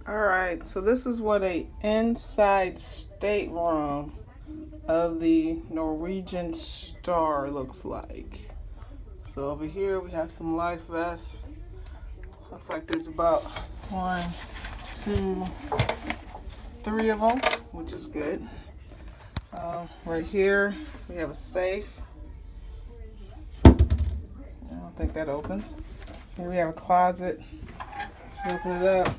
Alright, so this is what a inside stateroom of the Norwegian Star looks like. So over here we have some life vests. Looks like there's about 1, 2, 3 of them, which is good. Right here we have a safe. I don't think that opens. Here we have a closet. Open it up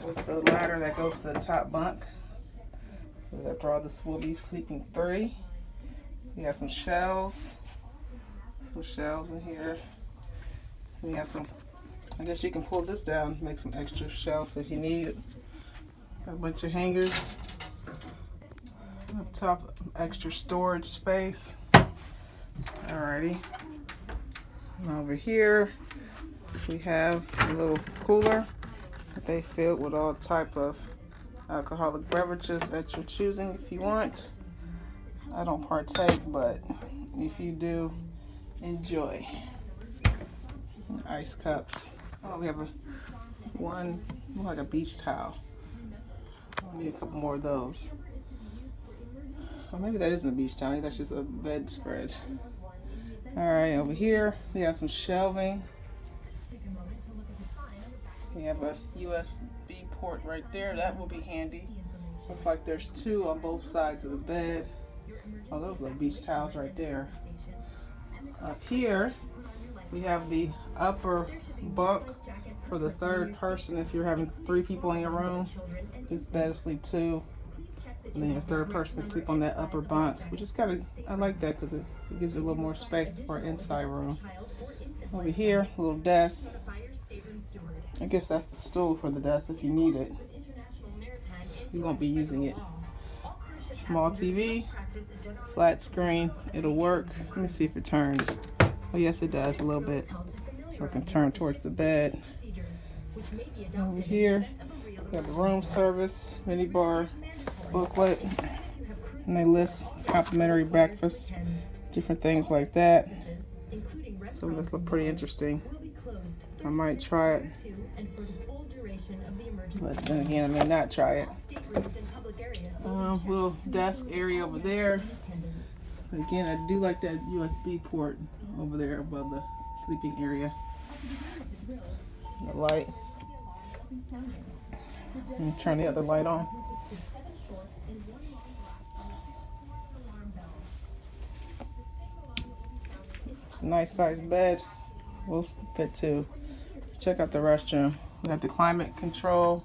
with the ladder that goes to the top bunk. Because after all, this will be sleeping 3. We have some shelves. Some shelves in here. We have some, I guess you can pull this down, make some extra shelf if you need it. Got a bunch of hangers. Up top, extra storage space. Alrighty. And over here, we have a little cooler that they filled with all type of alcoholic beverages at your choosing if you want. I don't partake, but if you do, enjoy. Ice cups. Oh, we have one like a beach towel. I'll need a couple more of those. Or maybe that isn't a beach towel, maybe that's just a bedspread. Alright, over here we have some shelving. We have a USB port right there. That will be handy. Looks like there's 2 on both sides of the bed. Oh, those are beach towels right there. Up here, we have the upper bunk for the 3rd person. If you're having 3 people in your room, this bed will sleep 2. And then your 3rd person can sleep on that upper bunk, which is kind of, I like that because it gives it a little more space for an inside room. Over here, a little desk. I guess that's the stool for the desk if you need it. You won't be using it. Small TV, flat screen, it'll work. Let me see if it turns. Oh yes, it does a little bit. So it can turn towards the bed. Over here, we have the room service, mini bar, booklet, and they list complimentary breakfast, different things like that. So this looks pretty interesting. I might try it, but then again, I may not try it. Little desk area over there. Again, I do like that USB port over there above the sleeping area. The light. Let me turn the other light on. It's a nice sized bed. Will fit 2. Let's check out the restroom. We got the climate control.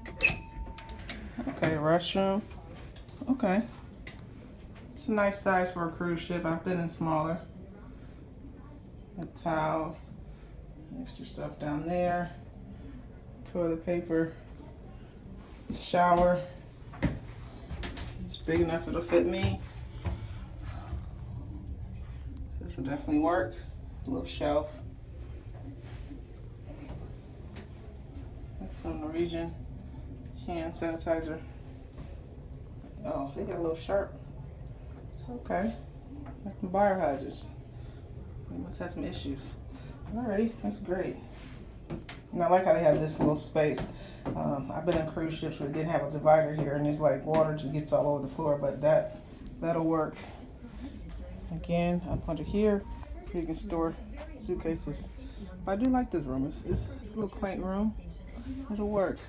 Okay, restroom. Okay. It's a nice size for a cruise ship. I've been in smaller. Got towels. Extra stuff down there. Toilet paper. Shower. It's big enough it'll fit me. This will definitely work. A little shelf. That's some Norwegian hand sanitizer. Oh, they got a little sharp. It's okay. Like some biohazards. They must have some issues. Alrighty, that's great. And I like how they have this little space. I've been on cruise ships where they didn't have a divider here, and there's like water just gets all over the floor, but that'll work. Again, up under here, you can store suitcases. But I do like this room. It's a little quaint room. It'll work.